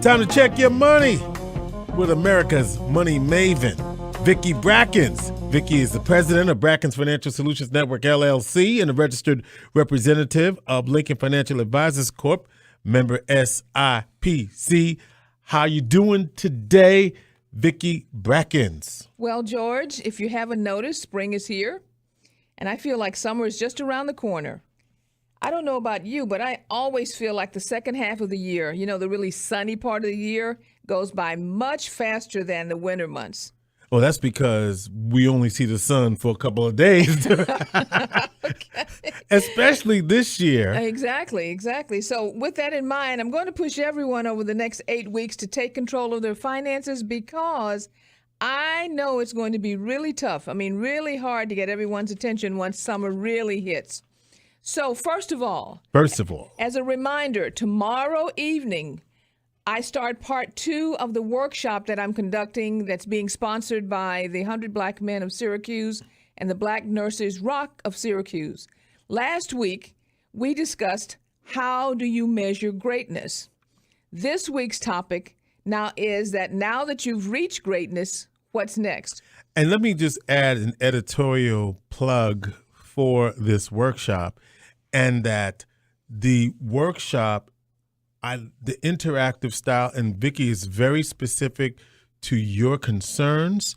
Time to check your money with America's money maven, Vicki Brackens. Vicki is the president of Brackens Financial Solutions Network, LLC, and a registered representative of Lincoln Financial Advisors Corp., member SIPC. How you doing today, Vicki Brackens? Well, George, if you haven't noticed, spring is here, and I feel like summer is just around the corner. I don't know about you, but I always feel like the second half of the year, you know, the really sunny part of the year, goes by much faster than the winter months. Well, that's because we only see the sun for a couple of days, Okay. especially this year. Exactly. So with that in mind, I'm going to push everyone over the next 8 weeks to take control of their finances because I know it's going to be really tough. I mean, really hard to get everyone's attention once summer really hits. So first of all, as a reminder, tomorrow evening, I start part 2 of the workshop that I'm conducting that's being sponsored by the 100 Black Men of Syracuse and the Black Nurses Rock of Syracuse. Last week, we discussed how do you measure greatness. This week's topic now is that now that you've reached greatness, what's next? And let me just add an editorial plug for this workshop, and that the workshop, the interactive style, and Vicki is very specific to your concerns,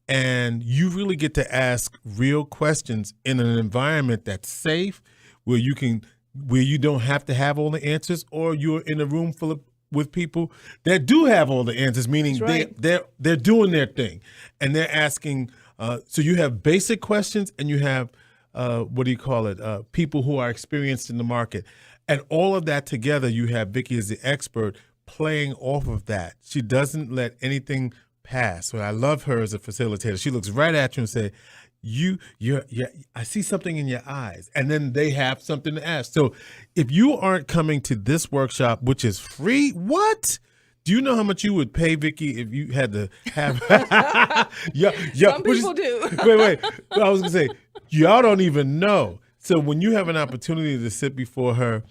and you really get to ask real questions in an environment that's safe, where you don't have to have all the answers, or you're in a room with people that do have all the answers, meaning they're doing their thing, and they're asking. So you have basic questions, and you have people who are experienced in the market. And all of that together, you have Vicki as the expert playing off of that. She doesn't let anything pass. So I love her as a facilitator. She looks right at you and say, I see something in your eyes. And then they have something to ask. So if you aren't coming to this workshop, which is free, what? Do you know how much you would pay, Vicki, if you had to have? Some people do. Wait. I was going to say, y'all don't even know. So when you have an opportunity to sit before her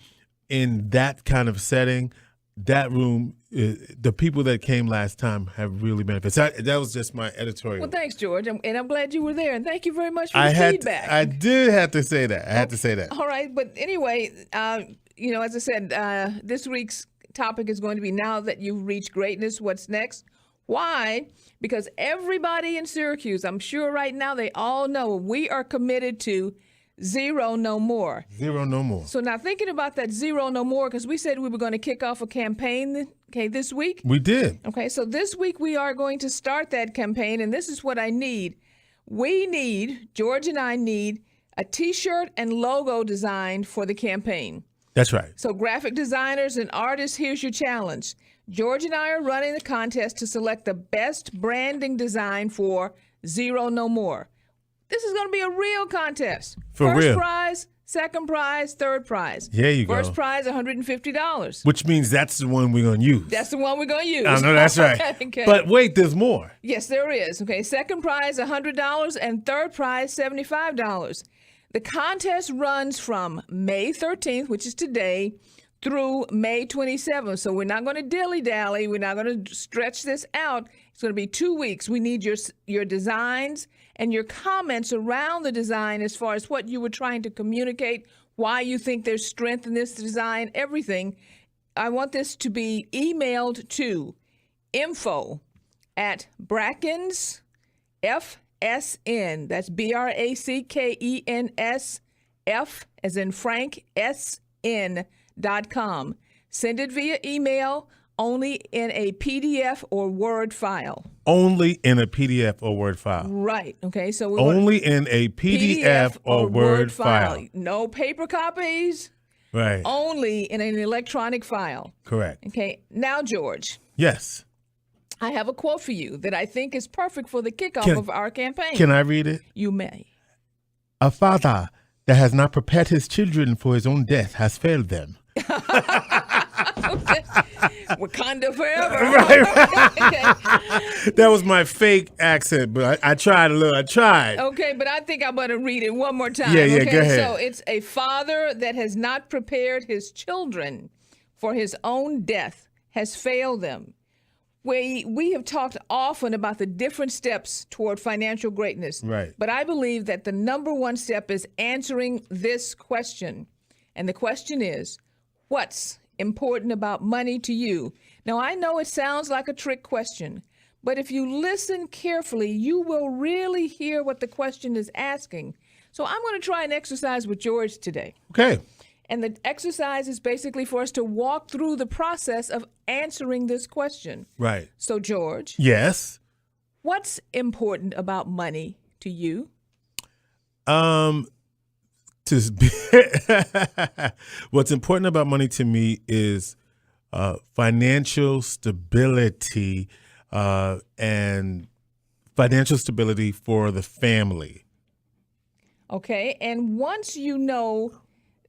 in that kind of setting, that room, the people that came last time have really benefited. That was just my editorial. Well, thanks, George. And I'm glad you were there. And thank you very much for the feedback. I did have to say that. I had to say that. All right. But anyway, as I said, this week's topic is going to be now that you've reached greatness, what's next? Why? Because everybody in Syracuse, I'm sure right now they all know we are committed to zero no more. Zero no more. So now thinking about that zero no more, because we said we were going to kick off a campaign this week. We did. Okay, so this week we are going to start that campaign, and this is what I need. George and I need a T-shirt and logo designed for the campaign. That's right. So graphic designers and artists, here's your challenge. George and I are running the contest to select the best branding design for Zero No More. This is going to be a real contest. First prize, second prize, third prize. There you go. First prize, $150. Which means that's the one we're going to use. That's the one we're going to use. I know, that's right. Okay. But wait, there's more. Yes, there is. Okay, second prize, $100, and third prize, $75. The contest runs from May 13th, which is today, through May 27th. So we're not going to dilly-dally. We're not going to stretch this out. It's going to be 2 weeks. We need your designs and your comments around the design as far as what you were trying to communicate, why you think there's strength in this design, everything. I want this to be emailed to info@Brackens, FSN, that's BRACKENS, F as in Frank, SN.com. Send it via email, only in a PDF or Word file. Only in a PDF or Word file. Right. Okay. So only in a PDF or Word file. No paper copies. Right. Only in an electronic file. Correct. Okay. Now, George. Yes. I have a quote for you that I think is perfect for the kickoff of our campaign. Can I read it? You may. A father that has not prepared his children for his own death has failed them. Wakanda forever. Right. Okay. That was my fake accent, but I tried a little. I tried. Okay, but I think I'm going to read it one more time. Yeah, okay? go ahead. So it's a father that has not prepared his children for his own death has failed them. We have talked often about the different steps toward financial greatness. Right. But I believe that the number one step is answering this question. And the question is, what's important about money to you? Now, I know it sounds like a trick question, but if you listen carefully, you will really hear what the question is asking. So I'm going to try an exercise with George today. Okay. And the exercise is basically for us to walk through the process of answering this question. Right. So, George, Yes. what's important about money to you? What's important about money to me is financial stability and financial stability for the family. Okay. And once you know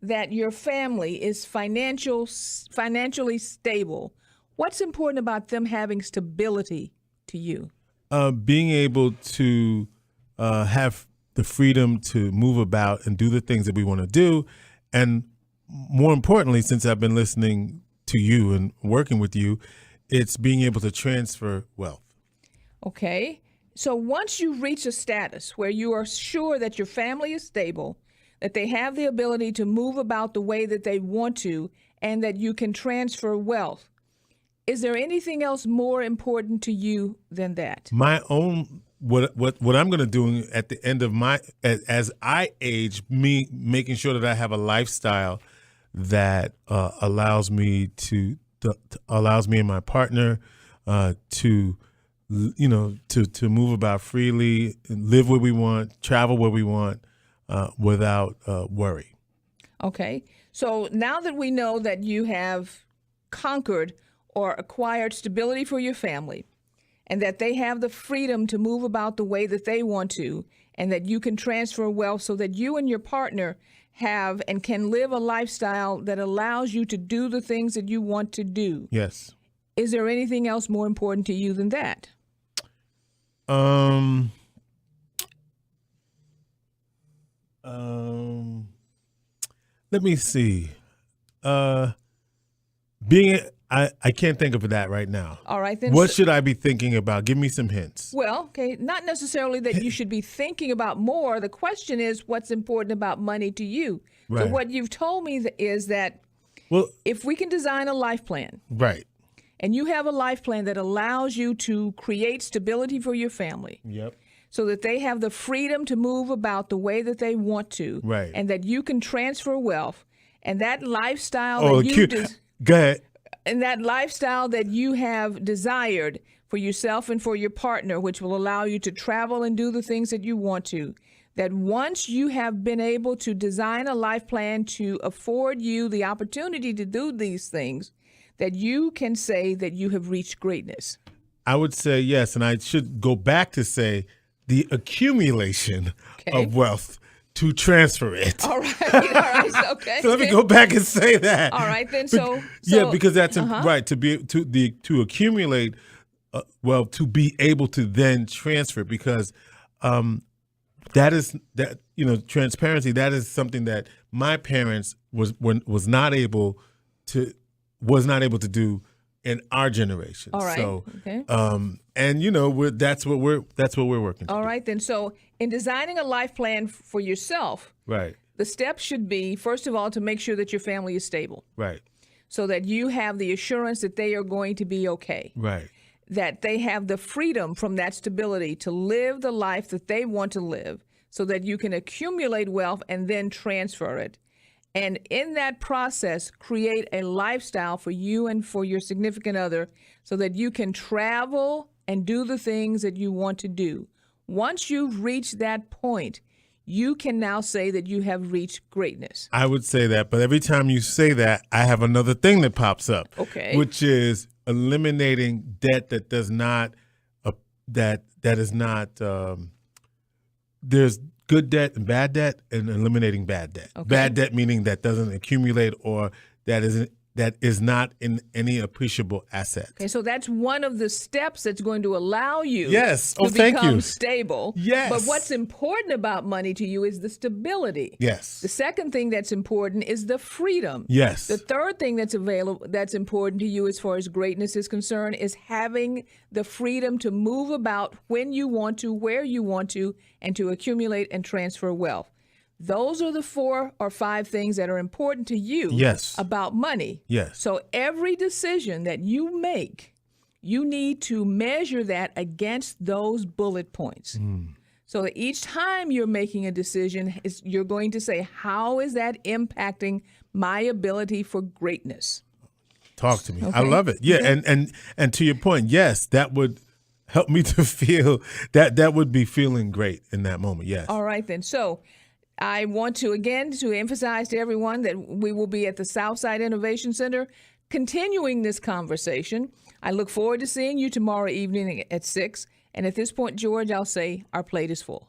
that your family is financially stable, what's important about them having stability to you? Being able to have the freedom to move about and do the things that we want to do. And more importantly, since I've been listening to you and working with you, it's being able to transfer wealth. Okay. So once you reach a status where you are sure that your family is stable, that they have the ability to move about the way that they want to, and that you can transfer wealth, is there anything else more important to you than that? My own, what I'm going to do at the end of as I age, me making sure that I have a lifestyle that allows me allows me and my partner to move about freely, live where we want, travel where we want, without worry. Okay. So now that we know that you have conquered or acquired stability for your family, and that they have the freedom to move about the way that they want to, and that you can transfer wealth so that you and your partner have and can live a lifestyle that allows you to do the things that you want to do. Yes. Is there anything else more important to you than that? Let me see. I can't think of that right now. All right, then. What should I be thinking about? Give me some hints. Well, okay, not necessarily that you should be thinking about more. The question is, what's important about money to you? Right. So what you've told me is that if we can design a life plan, right, and you have a life plan that allows you to create stability for your family, yep, so that they have the freedom to move about the way that they want to, right, and that you can transfer wealth, and that lifestyle go ahead. And that lifestyle that you have desired for yourself and for your partner, which will allow you to travel and do the things that you want to, that once you have been able to design a life plan to afford you the opportunity to do these things, that you can say that you have reached greatness. I would say yes, and I should go back to say the accumulation of wealth to transfer it. All right, okay. So let me go back and say that. All right, then. Yeah, because that's right, to accumulate wealth, to be able to then transfer, because transparency. That is something that my parents was not able to do in our generation. All right. So, okay. That's what we're working. All right, then. So, in designing a life plan for yourself, right, the steps should be, first of all, to make sure that your family is stable. Right. So that you have the assurance that they are going to be okay. Right. That they have the freedom from that stability to live the life that they want to live, so that you can accumulate wealth and then transfer it. And in that process, create a lifestyle for you and for your significant other, so that you can travel and do the things that you want to do. Once you've reached that point, you can now say that you have reached greatness. I would say that, but every time you say that, I have another thing that pops up. Okay. Which is eliminating debt that does not, that is not, there's good debt and eliminating bad debt. Okay. Bad debt meaning that doesn't accumulate, or that that is not in any appreciable asset. Okay, so that's one of the steps that's going to allow you Yes. to Thank become you. stable. Yes. But what's important about money to you is the stability. Yes. The second thing that's important is the freedom. Yes. The third thing that's important to you as far as greatness is concerned is having the freedom to move about when you want to, where you want to, and to accumulate and transfer wealth. Those are the 4 or 5 things that are important to you about money. Yes. So every decision that you make, you need to measure that against those bullet points. So that each time you're making a decision, you're going to say, how is that impacting my ability for greatness? Talk to me. Okay. I love it. Yeah, Okay. and to your point, yes, that would help me to feel that would be feeling great in that moment. Yes. All right, then. So I want to, again, to emphasize to everyone that we will be at the Southside Innovation Center continuing this conversation. I look forward to seeing you tomorrow evening at 6. And at this point, George, I'll say our plate is full.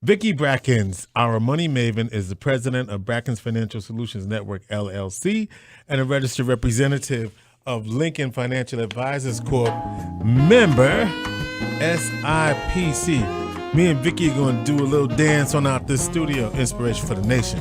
Vicki Brackens, our money maven, is the president of Brackens Financial Solutions Network, LLC, and a registered representative of Lincoln Financial Advisors Corp., member SIPC. Me and Vicki are going to do a little dance on out this studio, inspiration for the nation.